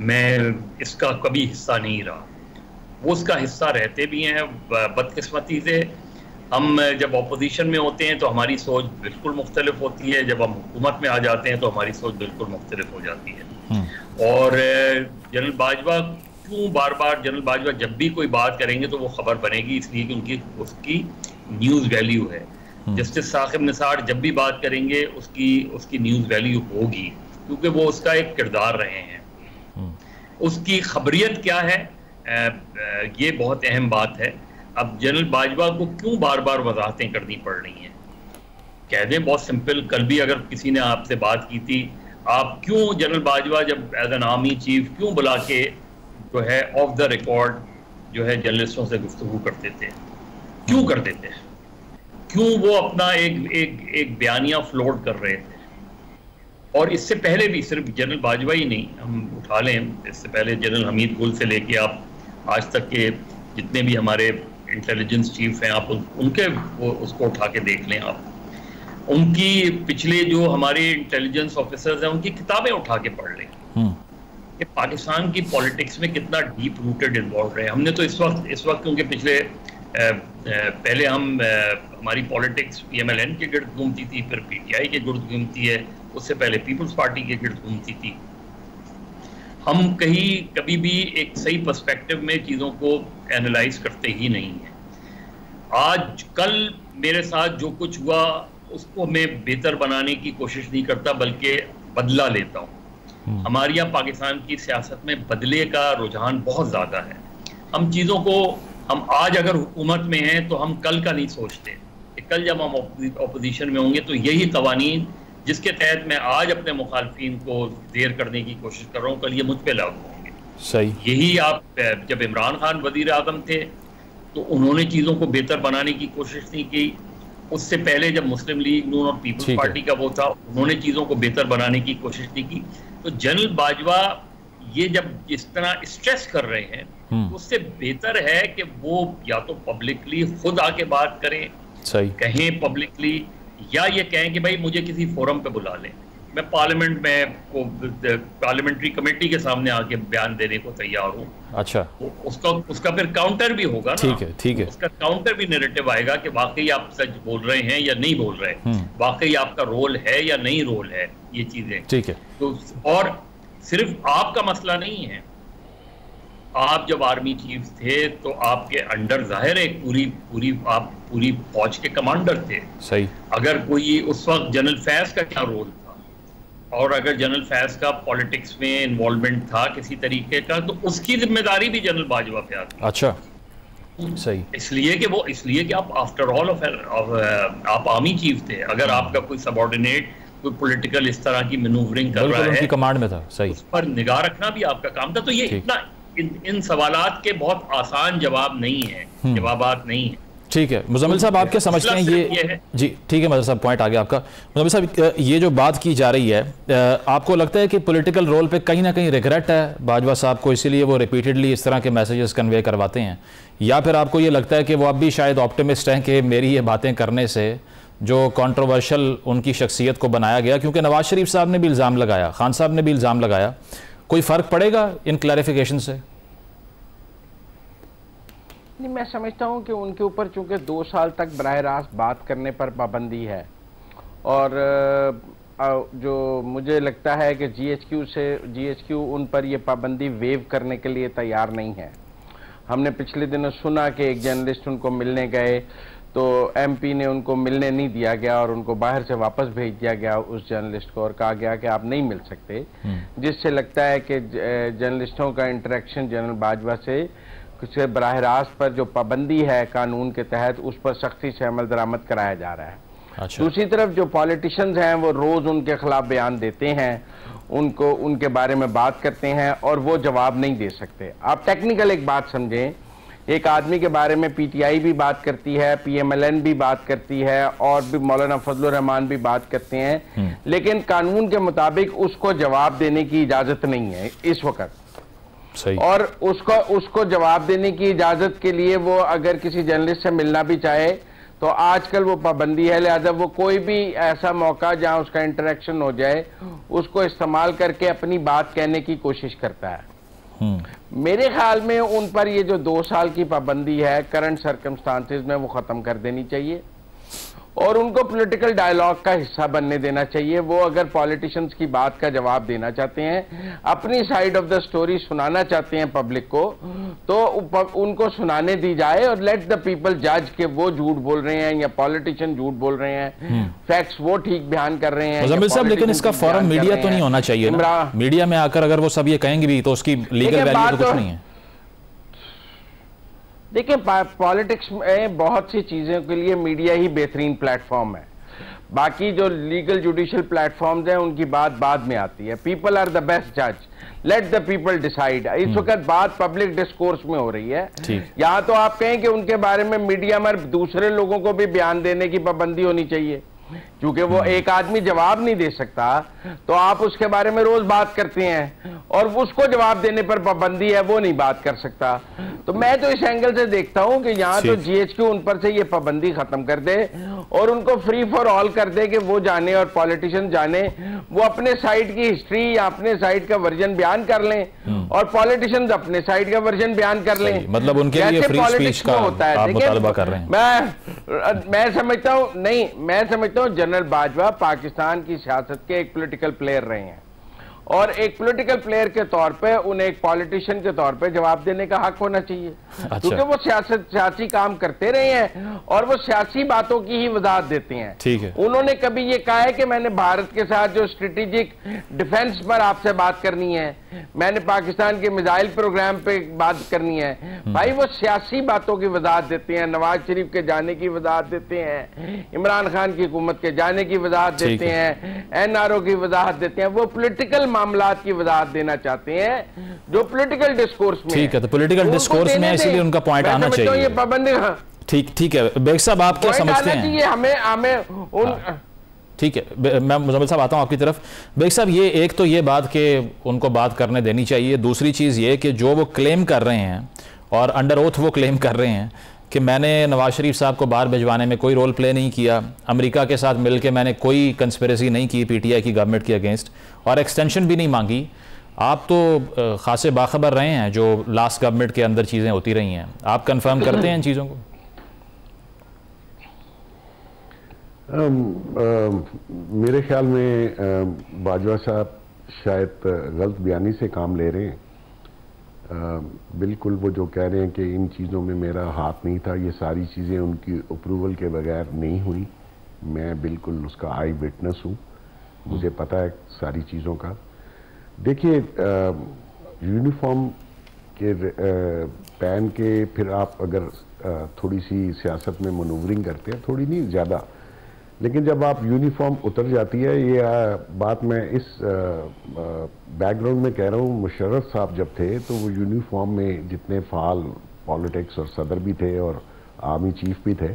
मैं इसका कभी हिस्सा नहीं रहा। वो उसका हिस्सा रहते भी हैं। बदकिस्मती से हम जब अपोजिशन में होते हैं तो हमारी सोच बिल्कुल मुख्तलिफ होती है, जब हम हुकूमत में आ जाते हैं तो हमारी सोच बिल्कुल मुख्तलिफ हो जाती है। और जनरल बाजवा क्यों बार बार जनरल बाजवा जब भी कोई बात करेंगे तो वो खबर बनेगी, इसलिए कि उसकी न्यूज़ वैल्यू है। जस्टिस साकिब निसार जब भी बात करेंगे उसकी न्यूज़ वैल्यू होगी, क्योंकि वो उसका एक किरदार रहे हैं। उसकी खबरियत क्या है, ये बहुत अहम बात है। अब जनरल बाजवा को क्यों बार बार वजाहतें करनी पड़ रही हैं? कह दें बहुत सिंपल, कल भी अगर किसी ने आपसे बात की थी, आप क्यों जनरल बाजवा जब एज एन आर्मी चीफ क्यों बुला के जो है ऑफ द रिकॉर्ड जो है जर्नलिस्टों से गुफ्तगू करते थे, क्यों करते थे? क्यों वो अपना एक बयानिया फ्लोट कर रहे थे? और इससे पहले भी सिर्फ जनरल बाजवा ही नहीं, हम उठा लें, इससे पहले जनरल हमीद गुल से लेके आप आज तक के जितने भी हमारे इंटेलिजेंस चीफ हैं, आप उनके उसको उठा के देख लें। आप उनकी पिछले जो हमारे इंटेलिजेंस ऑफिसर्स हैं उनकी किताबें उठा के पढ़ लें कि पाकिस्तान की पॉलिटिक्स में कितना डीप रूटेड इन्वॉल्व रहे। हमने तो इस वक्त क्योंकि पिछले पहले हमारी पॉलिटिक्स PMLN के गिर्द घूमती थी, फिर PTI के गिर्द घूमती है, उससे पहले पीपल्स पार्टी के गिर्द घूमती थी। हम कभी भी एक सही पर्सपेक्टिव में चीज़ों को एनालाइज करते ही नहीं हैं। आज कल मेरे साथ जो कुछ हुआ उसको मैं बेहतर बनाने की कोशिश नहीं करता, बल्कि बदला लेता हूँ। हमारे यहाँ पाकिस्तान की सियासत में बदले का रुझान बहुत ज़्यादा है। हम चीज़ों को, हम आज अगर हुकूमत में हैं तो हम कल का नहीं सोचते कि कल जब हम अपोजिशन में होंगे तो यही कवानीन जिसके तहत मैं आज अपने मुखालफिन को देर करने की कोशिश कर रहा हूँ, कल ये मुझ पे लागू होंगे। सही। यही आप जब इमरान खान वजीर आज़म थे तो उन्होंने चीज़ों को बेहतर बनाने की कोशिश नहीं की। उससे पहले जब मुस्लिम लीग नून और पीपल्स पार्टी का वो था, उन्होंने चीज़ों को बेहतर बनाने की कोशिश नहीं की। तो जनरल बाजवा ये जब इस तरह स्ट्रेस कर रहे हैं तो उससे बेहतर है कि वो या तो पब्लिकली खुद आके बात करें, सही कहें पब्लिकली, या ये कहें कि भाई मुझे किसी फोरम पे बुला लें, मैं पार्लियामेंट में पार्लियामेंट्री कमेटी के सामने आके बयान देने को तैयार हूँ। अच्छा, उसका फिर काउंटर भी होगा ना। ठीक है। उसका काउंटर भी नैरेटिव आएगा कि वाकई आप सच बोल रहे हैं या नहीं बोल रहे, वाकई आपका रोल है या नहीं रोल है, ये चीजें। ठीक है। तो और सिर्फ आपका मसला नहीं है, आप जब आर्मी चीफ थे तो आपके अंडर जाहिर है आप पूरी फौज के कमांडर थे। सही। अगर कोई उस वक्त जनरल फैज का क्या रोल था और अगर जनरल फैज का पॉलिटिक्स में इन्वॉल्वमेंट था किसी तरीके का, तो उसकी जिम्मेदारी भी जनरल बाजवा पे आती। अच्छा, सही। इसलिए कि आप आफ्टर ऑल आप आर्मी चीफ थे। अगर आपका कोई सबऑर्डिनेट कोई पॉलिटिकल इस तरह की मैनूवरिंग कर रहा है, उनकी कमांड में था, सही, उस पर निगाह रखना भी आपका काम था। तो ये इन सवालात के बहुत आसान जवाब नहीं है, जवाबात नहीं है। ठीक है मुजम्मिल साहब, आप क्या समझते हैं ये जी? ठीक है मतलब साहब, पॉइंट आ गया आपका। मुजम्मिल साहब, ये जो बात की जा रही है, आपको लगता है कि पॉलिटिकल रोल पे कहीं ना कहीं रिग्रेट है बाजवा साहब को, इसीलिए वो रिपीटेडली इस तरह के मैसेजेस कन्वे करवाते हैं, या फिर आपको ये लगता है कि वो अब भी शायद ऑप्टिमिस्ट हैं कि मेरी ये बातें करने से जो कंट्रोवर्शियल उनकी शख्सियत को बनाया गया, क्योंकि नवाज शरीफ साहब ने भी इल्ज़ाम लगाया, खान साहब ने भी इल्ज़ाम लगाया, कोई फ़र्क पड़ेगा इन क्लैरिफिकेशन से? नहीं, मैं समझता हूं कि उनके ऊपर चूंकि 2 साल तक बराह रास्त बात करने पर पाबंदी है, और जो मुझे लगता है कि जीएचक्यू उन पर ये पाबंदी वेव करने के लिए तैयार नहीं है। हमने पिछले दिनों सुना कि एक जर्नलिस्ट उनको मिलने गए तो एमपी ने उनको मिलने नहीं दिया गया और उनको बाहर से वापस भेज दिया गया उस जर्नलिस्ट को, और कहा गया कि आप नहीं मिल सकते, जिससे लगता है कि जर्नलिस्टों का इंटरेक्शन जनरल बाजवा से कुछ बराह रास्त पर जो पाबंदी है कानून के तहत, उस पर सख्ती से अमल दरामद कराया जा रहा है। अच्छा। दूसरी तरफ जो पॉलिटिशियंस हैं वो रोज उनके खिलाफ बयान देते हैं, उनको उनके बारे में बात करते हैं और वो जवाब नहीं दे सकते। आप टेक्निकल एक बात समझें, एक आदमी के बारे में पीटीआई भी बात करती है, पीएमएलएन भी बात करती है, और भी मौलाना फजलुर रहमान भी बात करते हैं, लेकिन कानून के मुताबिक उसको जवाब देने की इजाजत नहीं है इस वक्त। सही। और उसको जवाब देने की इजाजत के लिए वो अगर किसी जर्नलिस्ट से मिलना भी चाहे तो आजकल वो पाबंदी है, लिहाजा वो कोई भी ऐसा मौका जहां उसका इंटरेक्शन हो जाए उसको इस्तेमाल करके अपनी बात कहने की कोशिश करता है। मेरे ख्याल में उन पर ये जो 2 साल की पाबंदी है करंट सर्कमस्टांसेस में वो खत्म कर देनी चाहिए और उनको पॉलिटिकल डायलॉग का हिस्सा बनने देना चाहिए। वो अगर पॉलिटिशियंस की बात का जवाब देना चाहते हैं, अपनी साइड ऑफ द स्टोरी सुनाना चाहते हैं पब्लिक को, तो उनको सुनाने दी जाए और लेट द पीपल जज के वो झूठ बोल रहे हैं या पॉलिटिशियन झूठ बोल रहे हैं, फैक्ट्स वो ठीक बयान कर रहे हैं। मुजम्मिल साहब, लेकिन इसका फॉरम मीडिया तो नहीं होना चाहिए ना? मीडिया में आकर अगर वो सब ये कहेंगे भी तो उसकी लीगल वैल्यू तो कुछ नहीं है। देखिए, पॉलिटिक्स में बहुत सी चीज़ों के लिए मीडिया ही बेहतरीन प्लेटफॉर्म है, बाकी जो लीगल जुडिशियल प्लेटफॉर्म्स हैं उनकी बात बाद में आती है। पीपल आर द बेस्ट जज, लेट द पीपल डिसाइड। इस वक्त बात पब्लिक डिस्कोर्स में हो रही है। यहाँ तो आप कहें कि उनके बारे में मीडिया में दूसरे लोगों को भी बयान देने की पाबंदी होनी चाहिए, क्योंकि वो एक आदमी जवाब नहीं दे सकता तो आप उसके बारे में रोज बात करते हैं और उसको जवाब देने पर पाबंदी है, वो नहीं बात कर सकता। तो मैं तो इस एंगल से देखता हूं कि यहाँ तो जीएचक्यू उन पर से ये पाबंदी खत्म कर दे और उनको फ्री फॉर ऑल कर दे कि वो जाने और पॉलिटिशियन जाने, वो अपने साइड की हिस्ट्री या अपने साइड का वर्जन बयान कर लें और पॉलिटिशियंस अपने साइड का वर्जन बयान कर लें। मतलब उनके लिए फ्री स्पीच का आप मुतालबा कर रहे हैं। मैं समझता हूं, नहीं, मैं समझता हूं जनरल बाजवा पाकिस्तान की सियासत के एक पॉलिटिकल प्लेयर रहे हैं और एक पॉलिटिकल प्लेयर के तौर पे उन्हें एक पॉलिटिशियन के तौर पे जवाब देने का हक होना चाहिए। अच्छा। क्योंकि वो सियासी काम करते रहे हैं और वो सियासी बातों की ही वजाहत देते हैं। ठीक है। उन्होंने कभी ये कहा है कि मैंने भारत के साथ जो स्ट्रेटेजिक डिफेंस पर आपसे बात करनी है, मैंने पाकिस्तान के मिसाइल प्रोग्राम पे बात करनी है, भाई वो सियासी बातों की वजाहत देते हैं, नवाज शरीफ के जाने की वजाहत देते हैं, इमरान खान की हुकूमत के जाने की वजाहत देते हैं, एनआरओ की वजाहत देते हैं। वो पॉलिटिकल मामलात की वजाहत देना चाहते हैं जो पॉलिटिकल डिस्कोर्स में। ठीक है, तो पॉलिटिकल डिस्कोर्स में इसलिए उनका पॉइंट आना चाहिए। ये पाबंदी ठीक है। बेग साहब, आप क्या समझते हैं? हमें ठीक है, मैं मुजम्मिल साहब आता हूं आपकी तरफ। बेग साहब, ये एक तो ये बात कि उनको बात करने देनी चाहिए, दूसरी चीज़ ये कि जो वो क्लेम कर रहे हैं और अंडर ओथ वो क्लेम कर रहे हैं कि मैंने नवाज शरीफ साहब को बाहर भिजवाने में कोई रोल प्ले नहीं किया, अमेरिका के साथ मिलकर मैंने कोई कंस्पिरेसी नहीं की पीटीआई की गवर्नमेंट के अगेंस्ट और एक्सटेंशन भी नहीं मांगी। आप तो खासे बाखबर रहे हैं जो लास्ट गवर्नमेंट के अंदर चीज़ें होती रही हैं, आप कंफर्म करते हैं इन चीज़ों को? मेरे ख्याल में बाजवा साहब शायद गलत बयानी से काम ले रहे हैं। बिल्कुल वो जो कह रहे हैं कि इन चीज़ों में मेरा हाथ नहीं था, ये सारी चीज़ें उनकी अप्रूवल के बगैर नहीं हुई। मैं बिल्कुल उसका आई विटनेस हूँ, मुझे पता है सारी चीज़ों का। देखिए, यूनिफॉर्म के पहन के फिर आप अगर थोड़ी सी सियासत में मनूवरिंग करते हैं, थोड़ी नहीं ज़्यादा, लेकिन जब आप यूनिफॉर्म उतर जाती है, ये बात मैं इस बैकग्राउंड में कह रहा हूँ, मुशर्रफ साहब जब थे तो वो यूनिफॉर्म में जितने फाल पॉलिटिक्स और सदर भी थे और आर्मी चीफ भी थे,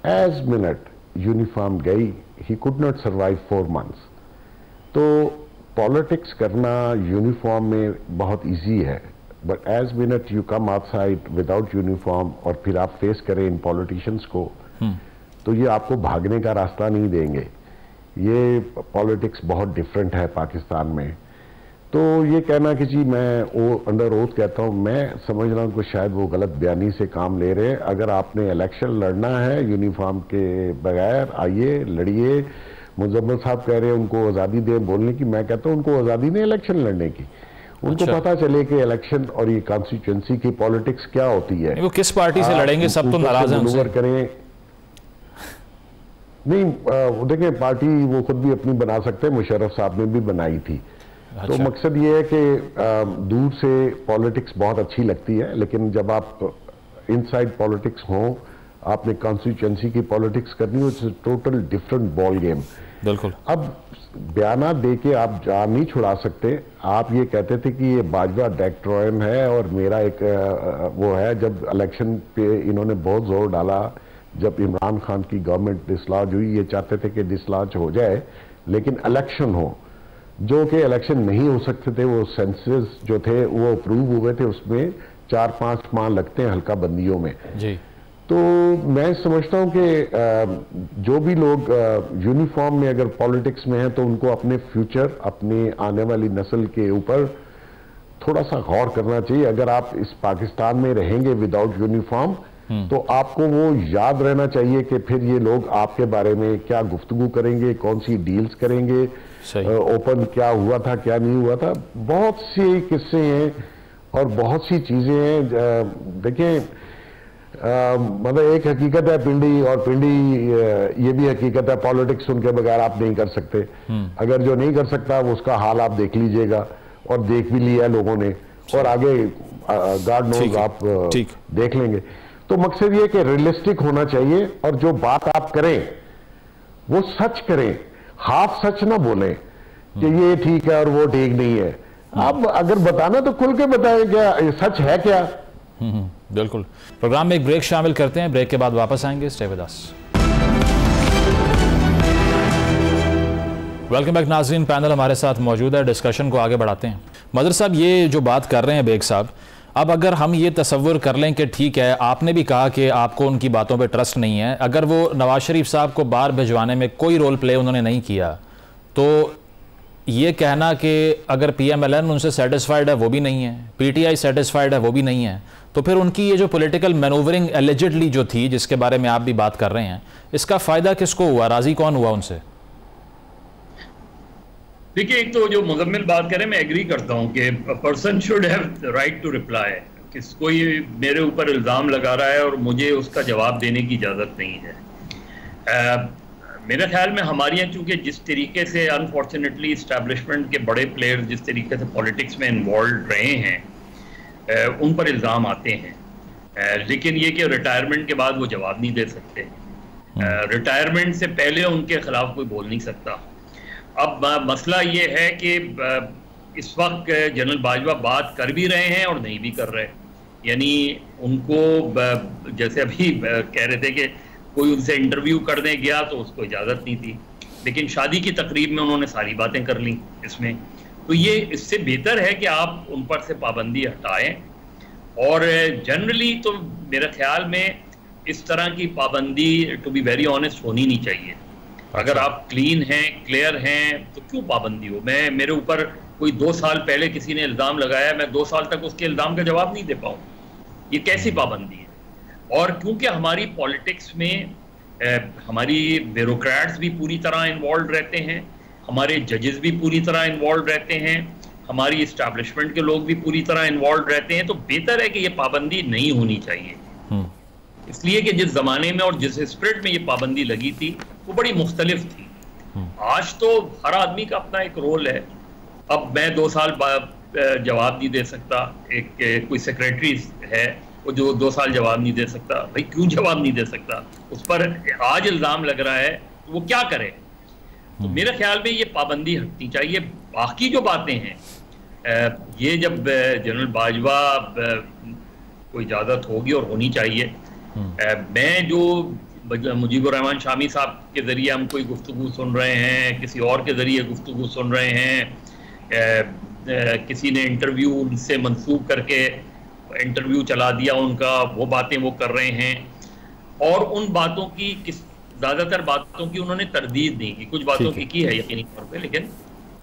एज मिनट यूनिफॉर्म गई, he could not survive 4 months। तो पॉलिटिक्स करना यूनिफॉर्म में बहुत इजी है, but as minute you come outside without uniform और फिर आप फेस करें इन पॉलिटिशियंस को, तो ये आपको भागने का रास्ता नहीं देंगे। ये पॉलिटिक्स बहुत डिफरेंट है पाकिस्तान में। तो ये कहना कि जी मैं वो अंडर ओथ कहता हूँ, मैं समझ रहा हूँ कि शायद वो गलत बयानी से काम ले रहे हैं। अगर आपने इलेक्शन लड़ना है यूनिफॉर्म के बगैर, आइए लड़िए। मुजम्मिल साहब कह रहे हैं उनको आज़ादी दें बोलने की, मैं कहता हूँ उनको आज़ादी नहीं इलेक्शन लड़ने की। उनको पता चले कि इलेक्शन और ये कॉन्स्टिट्यूंसी की पॉलिटिक्स क्या होती है। वो किस पार्टी से लड़ेंगे, सब तो नाराज हैं उनसे। करें नहीं, देखिए पार्टी वो खुद भी अपनी बना सकते हैं, मुशर्रफ साहब ने भी बनाई थी। तो मकसद ये है कि दूर से पॉलिटिक्स बहुत अच्छी लगती है, लेकिन जब आप इनसाइड पॉलिटिक्स हो, आपने कॉन्स्टिट्यूंसी की पॉलिटिक्स करनी हो, it's total different ball game. बिल्कुल। अब बयाना दे के आप जान नहीं छुड़ा सकते। आप ये कहते थे कि ये बाजवा डेक्ट्रॉयन है और मेरा एक वो है, जब इलेक्शन पे इन्होंने बहुत जोर डाला, जब इमरान खान की गवर्नमेंट डिसलॉज हुई, ये चाहते थे कि डिसलॉज हो जाए लेकिन इलेक्शन हो, जो कि इलेक्शन नहीं हो सकते थे। वो सेंसस जो थे वो अप्रूव हुए थे, उसमें 4-5 माह लगते हैं हल्का बंदियों में जी। तो मैं समझता हूं कि जो भी लोग यूनिफॉर्म में अगर पॉलिटिक्स में हैं तो उनको अपने फ्यूचर, अपनी आने वाली नस्ल के ऊपर थोड़ा सा गौर करना चाहिए। अगर आप इस पाकिस्तान में रहेंगे विदाउट यूनिफॉर्म, तो आपको वो याद रहना चाहिए कि फिर ये लोग आपके बारे में क्या गुफ्तगू करेंगे, कौन सी डील्स करेंगे, ओपन क्या हुआ था क्या नहीं हुआ था। बहुत से किस्से हैं और बहुत सी चीजें हैं। देखिए मतलब एक हकीकत है पिंडी, और पिंडी ये भी हकीकत है, पॉलिटिक्स उनके बगैर आप नहीं कर सकते। अगर जो नहीं कर सकता उसका हाल आप देख लीजिएगा, और देख भी लिया लोगों ने, और आगे गॉड नोज आप देख लेंगे। तो मकसद ये कि रियलिस्टिक होना चाहिए, और जो बात आप करें वो सच करें, हाफ सच ना बोलें कि ये ठीक है और वो ठीक नहीं है। आप अगर बताना तो खुल के बताएं, क्या सच है क्या। बिल्कुल। प्रोग्राम में एक ब्रेक शामिल करते हैं, ब्रेक के बाद वापस आएंगे। Stay with us. Welcome back नाज़रीन, पैनल हमारे साथ मौजूद है, डिस्कशन को आगे बढ़ाते हैं। मदर साहब ये जो बात कर रहे हैं बेग साहब, अब अगर हम ये तसव्वुर कर लें कि ठीक है, आपने भी कहा कि आपको उनकी बातों पे ट्रस्ट नहीं है, अगर वो नवाज शरीफ साहब को बाहर भिजवाने में कोई रोल प्ले उन्होंने नहीं किया, तो ये कहना कि अगर PMLN उनसे सेटिस्फाइड है वो भी नहीं है, PTI सेटिस्फाइड है वो भी नहीं है, तो फिर उनकी ये जो पॉलिटिकल मैनूवरिंग एलिजिडली जो थी, जिसके बारे में आप भी बात कर रहे हैं, इसका फ़ायदा किसको हुआ, राज़ी कौन हुआ उनसे? देखिए, एक तो जो मुजम्मिल बात करें, मैं एग्री करता हूं कि person should have right to reply. किस कोई मेरे ऊपर इल्ज़ाम लगा रहा है और मुझे उसका जवाब देने की इजाज़त नहीं है। मेरे ख्याल में हमारे यहाँ चूँकि जिस तरीके से अनफॉर्चुनेटली इस्टेब्लिशमेंट के बड़े प्लेयर जिस तरीके से पॉलिटिक्स में इन्वॉल्व रहे हैं, उन पर इल्ज़ाम आते हैं, लेकिन ये कि रिटायरमेंट के बाद वो जवाब नहीं दे सकते। रिटायरमेंट से पहले उनके खिलाफ कोई बोल नहीं सकता। अब मसला ये है कि इस वक्त जनरल बाजवा बात कर भी रहे हैं और नहीं भी कर रहे, यानी उनको जैसे अभी कह रहे थे कि कोई उनसे इंटरव्यू करने गया तो उसको इजाज़त नहीं थी, लेकिन शादी की तकरीब में उन्होंने सारी बातें कर ली इसमें। तो ये इससे बेहतर है कि आप उन पर से पाबंदी हटाएं, और जनरली तो मेरे ख्याल में इस तरह की पाबंदी टू बी वेरी ऑनेस्ट होनी नहीं चाहिए। अगर आप क्लीन हैं, क्लियर हैं, तो क्यों पाबंदी हो। मेरे ऊपर कोई 2 साल पहले किसी ने इल्ज़ाम लगाया, मैं 2 साल तक उसके इल्ज़ाम का जवाब नहीं दे पाऊँ, ये कैसी पाबंदी है। और क्योंकि हमारी पॉलिटिक्स में हमारी ब्यूरोक्रेट्स भी पूरी तरह इन्वॉल्व रहते हैं, हमारे जजेस भी पूरी तरह इन्वॉल्व रहते हैं, हमारी इस्टेब्लिशमेंट के लोग भी पूरी तरह इन्वॉल्व रहते हैं, तो बेहतर है कि ये पाबंदी नहीं होनी चाहिए। इसलिए कि जिस जमाने में और जिस स्पिरिट में ये पाबंदी लगी थी वो बड़ी मुख्तलिफ थी। आज तो हर आदमी का अपना एक रोल है। अब मैं 2 साल जवाब नहीं दे सकता, एक कोई सेक्रेटरी है वो जो 2 साल जवाब नहीं दे सकता। भाई क्यों जवाब नहीं दे सकता? उस पर आज इल्ज़ाम लग रहा है तो वो क्या करे? तो मेरे ख्याल में ये पाबंदी हटनी चाहिए। बाकी जो बातें हैं, ये जब जनरल बाजवा कोई इजाज़त होगी और होनी चाहिए, मैं जो मुजीबुर रहमान शामी साहब के ज़रिए हम कोई गुफ्तगू सुन रहे हैं, किसी और के ज़रिए गुफ्तगू सुन रहे हैं, किसी ने इंटरव्यू उनसे मंसूब करके इंटरव्यू चला दिया उनका, वो बातें वो कर रहे हैं, और उन बातों की ज़्यादातर बातों की उन्होंने तरदीद नहीं की। कुछ बातों की है यकीनी तौर पे, लेकिन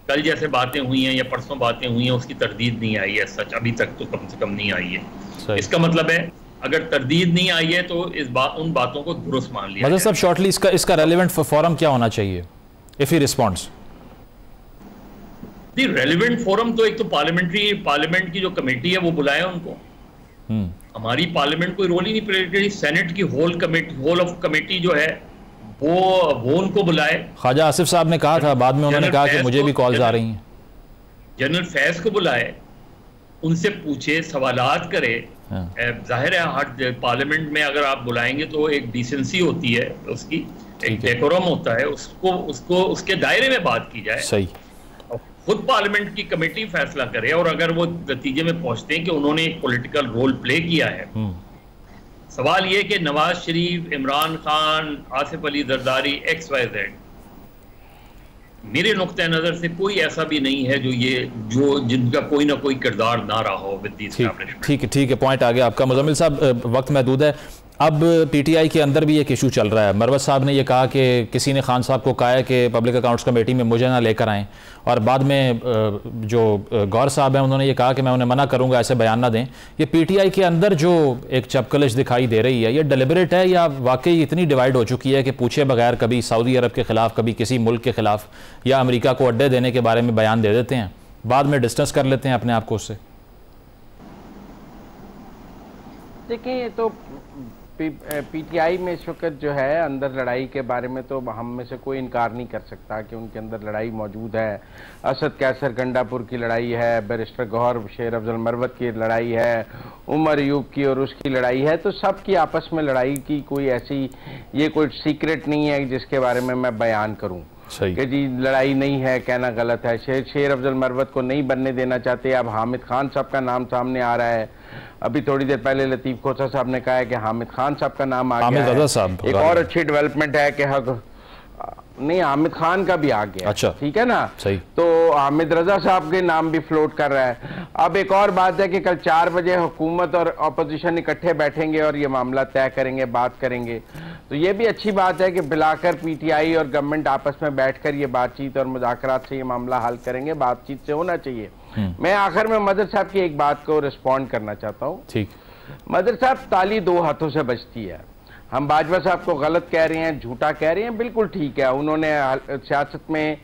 कल जैसे बातें हुई हैं या परसों बातें हुई हैं उसकी तरदीद नहीं आई है, सच अभी तक तो कम से कम नहीं आई है। इसका मतलब है अगर तरदीद नहीं आई है तो उन बातों को दुरुस्त मान लिया। मतलब सब शॉर्टली इसका रेलेवेंट फोरम क्या होना चाहिए if he responds? The relevant forum तो एक तो पार्लियामेंट की जो कमेटी है वो बुलाए उनको। हमारी पार्लियामेंट कोई रोल ही नहीं प्ले करी। सेनेट की होल ऑफ कमेटी जो है वो उनको बुलाए। ख्वाजा आसिफ साहब ने कहा था, बाद में उन्होंने कहा कि मुझे भी कॉल्स आ रही हैं। जनरल फैज को बुलाए, उनसे पूछे, सवालात करे। जाहिर है हर पार्लियामेंट में अगर आप बुलाएंगे तो एक डिसेंसी होती है, उसकी एक डेकोरम होता है, उसको उसके दायरे में बात की जाए। सही। खुद पार्लियामेंट की कमेटी फैसला करे, और अगर वो नतीजे में पहुंचते हैं कि उन्होंने एक पॉलिटिकल रोल प्ले किया है। सवाल ये कि नवाज शरीफ, इमरान खान, आसिफ अली जरदारी, XYZ, मेरे नुक्ते नजर से कोई ऐसा भी नहीं है जो जिनका कोई ना कोई किरदार ना रहा हो विद द एस्टैब्लिशमेंट। ठीक है, पॉइंट आ गया आपका। मुजम्मिल साहब, वक्त महदूद है। अब PTI के अंदर भी एक इशू चल रहा है। मरवत साहब ने यह कहा कि किसी ने खान साहब को कहा है कि पब्लिक अकाउंट्स कमेटी में मुझे ना लेकर आएँ, और बाद में जो गौर साहब हैं उन्होंने ये कहा कि मैं उन्हें मना करूंगा, ऐसे बयान ना दें। ये PTI के अंदर जो एक चपकलिश दिखाई दे रही है, ये डेलिबरेट है या वाकई इतनी डिवाइड हो चुकी है कि पूछे बगैर कभी सऊदी अरब के ख़िलाफ़, कभी किसी मुल्क के ख़िलाफ़ या अमेरिका को अड्डे देने के बारे में बयान दे देते हैं, बाद में डिस्टेंस कर लेते हैं अपने आप को उससे? देखिए, तो PTI में इस वक्त जो है अंदर लड़ाई के बारे में तो हम में से कोई इनकार नहीं कर सकता कि उनके अंदर लड़ाई मौजूद है। असद कैसर गंडापुर की लड़ाई है, बैरिस्टर गौहर शेर अफजल मरवत की लड़ाई है, उमर अयूब की और उसकी लड़ाई है। तो सबकी आपस में लड़ाई की कोई ऐसी ये कोई सीक्रेट नहीं है जिसके बारे में मैं बयान करूं कि जी लड़ाई नहीं है, कहना गलत है। शेर अफजल मरवत को नहीं बनने देना चाहते। अब हामिद खान साहब का नाम सामने आ रहा है। अभी थोड़ी देर पहले लतीफ़ खोसा साहब ने कहा है कि हामिद खान साहब का नाम आ गया है। एक और अच्छी डेवलपमेंट है कि नहीं, हामिद खान का भी आ गया। अच्छा, ठीक है ना? सही। तो हामिद रजा साहब के नाम भी फ्लोट कर रहा है। अब एक और बात है कि कल 4 बजे हुकूमत और अपोजिशन इकट्ठे बैठेंगे और ये मामला तय करेंगे, बात करेंगे। तो ये भी अच्छी बात है कि बिलाकर PTI और गवर्नमेंट आपस में बैठकर ये बातचीत और मुज़ाकरात से ये मामला हल करेंगे। बातचीत से होना चाहिए। मैं आखिर में मदर साहब की एक बात को रिस्पॉन्ड करना चाहता हूँ। ठीक, मदर साहब, ताली 2 हाथों से बजती है। हम बाजवा साहब को गलत कह रहे हैं, झूठा कह रहे हैं, बिल्कुल ठीक है। उन्होंने सियासत में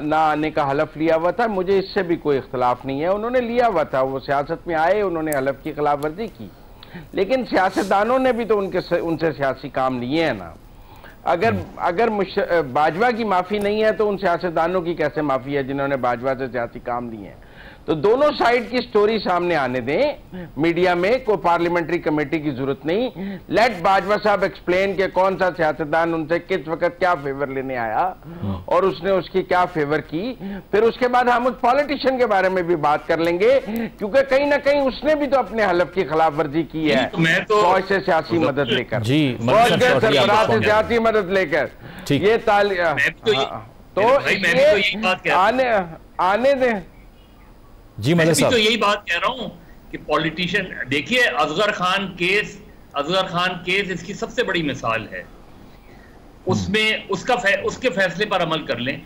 ना आने का हलफ लिया हुआ था, मुझे इससे भी कोई इख्तलाफ नहीं है। उन्होंने लिया हुआ था, वो सियासत में आए, उन्होंने हलफ की खिलाफ वर्जी की। लेकिन सियासतदानों ने भी तो उनसे सियासी काम लिए हैं ना। अगर बाजवा की माफ़ी नहीं है तो उन सियासतदानों की कैसे माफ़ी है जिन्होंने बाजवा से सियासी काम लिए हैं? तो दोनों साइड की स्टोरी सामने आने दें मीडिया में। कोई पार्लियामेंट्री कमेटी की जरूरत नहीं। लेट बाजवा साहब एक्सप्लेन के कौन सा सियासतदान उनसे किस वक्त क्या फेवर लेने आया और उसने उसकी क्या फेवर की। फिर उसके बाद हम उस पॉलिटिशियन के बारे में भी बात कर लेंगे, क्योंकि कहीं ना कहीं उसने भी तो अपने हलफ की खिलाफ वर्जी की है फौज से सियासी मदद लेकर, फौज के सरबराह से सियासी मदद लेकर। ये तो आने दें जी। मैं तो यही बात कह रहा हूं कि पॉलिटिशियन, देखिए असगर खान केस इसकी सबसे बड़ी मिसाल है। उसमें उसके फैसले पर अमल कर लें।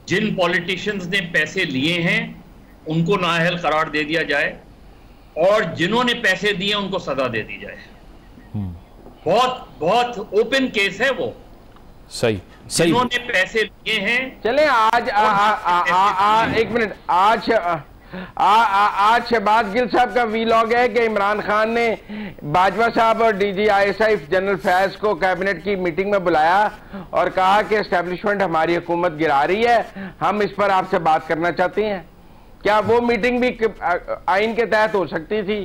जिन पॉलिटिशियंस ने पैसे लिए हैं उनको नाअहल करार दे दिया जाए, और जिन्होंने पैसे दिए उनको सजा दे दी जाए। बहुत ओपन केस है वो। सही। जिन्होंने पैसे लिए हैं। चले आज एक मिनट, आज शहबाज गिल साहब का वीलॉग है कि इमरान खान ने बाजवा साहब और DG ISI जनरल फैज को कैबिनेट की मीटिंग में बुलाया और कहा कि एस्टेब्लिशमेंट हमारी हुकूमत गिरा रही है, हम इस पर आपसे बात करना चाहते हैं। क्या वो मीटिंग भी आइन के तहत हो सकती थी?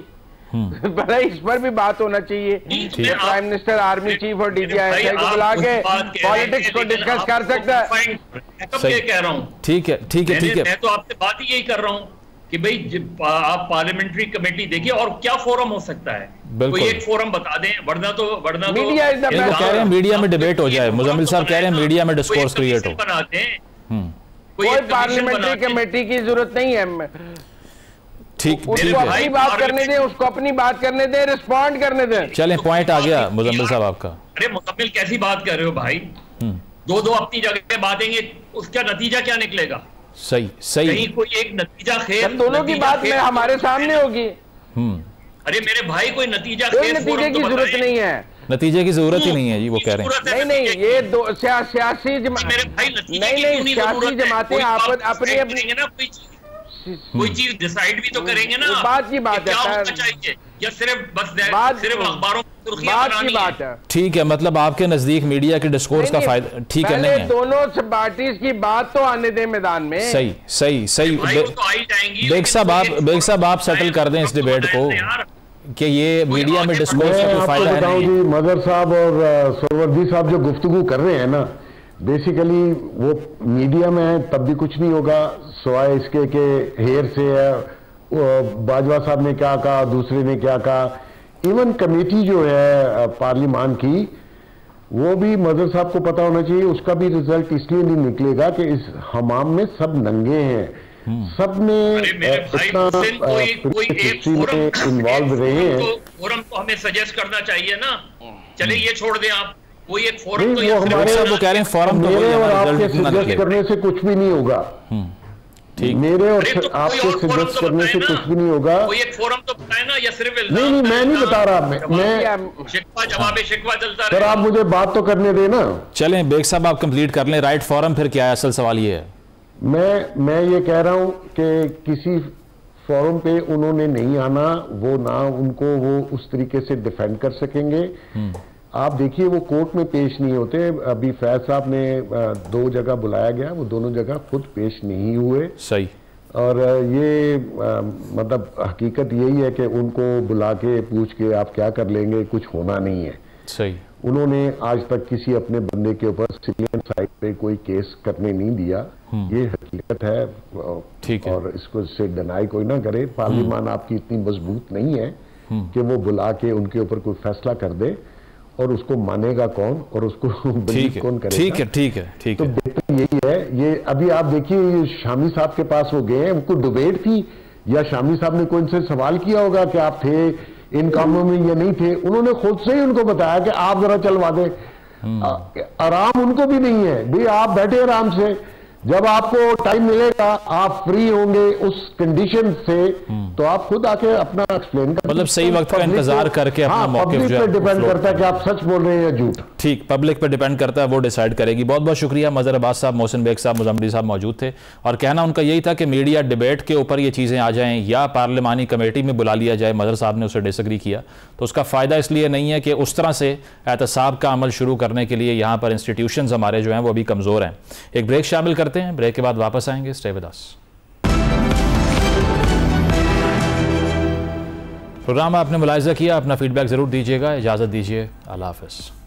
भले इस पर भी बात होना चाहिए। प्राइम मिनिस्टर, आर्मी चीफ और DGI को बुला के पॉलिटिक्स को डिस्कस कर सकता है। कह रहा हूँ, ठीक है ठीक है ठीक है, मैं तो आपसे बात ही यही कर रहा हूँ कि भाई आप पार्लियामेंट्री कमेटी देखिए और क्या फोरम हो सकता है, कोई एक फोरम बता दें, वरना तो मीडिया कह रहे हैं मीडिया में डिबेट हो जाए। मुजम्मिल साहब कह रहे हैं मीडिया में डिस्कोर्स क्रिएट हो। बनाते हैं, कोई पार्लियामेंट्री कमेटी की जरूरत नहीं है। ठीक उसको अपनी बात करने दें, उसको अपनी बात करने दें, रिस्पॉन्ड करने दें। चलें, पॉइंट आ गया मुजम्मिल साहब आपका। अरे मुजम्मिल कैसी बात कर रहे हो भाई, दो अपनी जगह बातेंगे, उसका नतीजा क्या निकलेगा? सही सही, कहीं कोई एक नतीजा खेल, दोनों की बात में हमारे सामने होगी। अरे मेरे भाई कोई नतीजा खेल, नतीजे की जरूरत नहीं है, नतीजे की जरूरत ही नहीं है जी, वो कह रहे हैं। नहीं ये दो सियासी मेरे भाई नहीं सियासी जमातें अपनी अपनी कोई चीज डिसाइड भी तो करेंगे ना। बात की बात है, चाहिए या सिर्फ बस सिर्फ अखबारों बात की बात है। ठीक है, मतलब आपके नजदीक मीडिया के डिस्कोर्स का फायदा ठीक है नहीं है। दोनों पार्टीज की बात तो आने दें मैदान में। सही सही सही, बेग साहब आप सेटल कर दें इस डिबेट को कि ये मीडिया में डिस्कोर्स का कोई फायदा है नहीं। जी मदर साहब और सरवर्दी साहब जो गुफ्तगू कर रहे हैं ना, बेसिकली वो मीडिया में है तब भी कुछ नहीं होगा सिवाय इसके के हेर से है। बाजवा साहब ने क्या कहा, दूसरे ने क्या कहा, इवन कमेटी जो है पार्लियामान की, वो भी मदर साहब को पता होना चाहिए, उसका भी रिजल्ट इसलिए नहीं निकलेगा कि इस हमाम में सब नंगे हैं, सब में इतना हिस्ट्री में इन्वॉल्व रहे हैं। फोरम तो हमें सजेस्ट करना चाहिए ना, चले ये छोड़ दें आप, कोई एक फोरम तो हमारे वो कह रहे हैं फोरम तो मेरे और आपके सजेस्ट करने से कुछ भी नहीं होगा। मेरे और आपके सजेस्ट करने से कुछ भी नहीं होगा। कोई एक फोरम तो बताए ना, या सिर्फ नहीं मैं नहीं बता रहा, मैं शिकवा जवाब शिकवा चलता सर, आप मुझे बात तो करने देना। चलें बेग साहब आप कंप्लीट कर लें। राइट फोरम फिर क्या है, असल सवाल ये है। मैं ये कह रहा हूं कि किसी फोरम पे उन्होंने नहीं आना, वो ना उनको वो उस तरीके से डिफेंड कर सकेंगे। आप देखिए वो कोर्ट में पेश नहीं होते। अभी फैज साहब ने 2 जगह बुलाया गया, वो दोनों जगह खुद पेश नहीं हुए। सही। और ये मतलब हकीकत यही है कि उनको बुला के पूछ के आप क्या कर लेंगे, कुछ होना नहीं है। सही। उन्होंने आज तक किसी अपने बंदे के ऊपर सिविलियन साइड पे कोई केस करने नहीं दिया, ये हकीकत है। ठीक है। और इसको से डिनाई कोई ना करे। पार्लियामान आपकी इतनी मजबूत नहीं है कि वो बुला के उनके ऊपर कोई फैसला कर दे, और उसको मानेगा कौन और उसको बिलीव कौन करेगा। ठीक है ठीक है ठीक है। तो बेहतर यही है। ये अभी आप देखिए शामी साहब के पास वो गए हैं, उनको डिबेट थी या शामी साहब ने कोई इनसे सवाल किया होगा कि आप थे इन कामों में या नहीं थे, उन्होंने खुद से ही उनको बताया कि आप जरा चलवा दें। आराम उनको भी नहीं है भाई, आप बैठे आराम से, जब आपको टाइम मिलेगा आप फ्री होंगे उस कंडीशन से, तो आप खुद आके अपना एक्सप्लेन कर, मतलब सही वक्त का इंतजार करके अपना मौके जो है डिपेंड करता है कि आप सच बोल रहे हैं या झूठ। ठीक, पब्लिक पे डिपेंड करता है, वो डिसाइड करेगी। बहुत बहुत शुक्रिया। मजहर अब्बास साहब, मोहसिन बेग साहब, मुजम्मिल साहब मौजूद थे और कहना उनका यही था कि मीडिया डिबेट के ऊपर ये चीज़ें आ जाएं या पार्लियामानी कमेटी में बुला लिया जाए। मजहर साहब ने उसे डिसएग्री किया, तो उसका फ़ायदा इसलिए नहीं है कि उस तरह से एहतसाब का अमल शुरू करने के लिए यहाँ पर इंस्टीट्यूशंस हमारे जो हैं वो अभी कमज़ोर हैं। एक ब्रेक शामिल करते हैं, ब्रेक के बाद वापस आएंगे। Stay with us. प्रोग्राम आपने मुलाहिजा किया, अपना फीडबैक ज़रूर दीजिएगा। इजाज़त दीजिए, अल्लाह हाफ़िज़।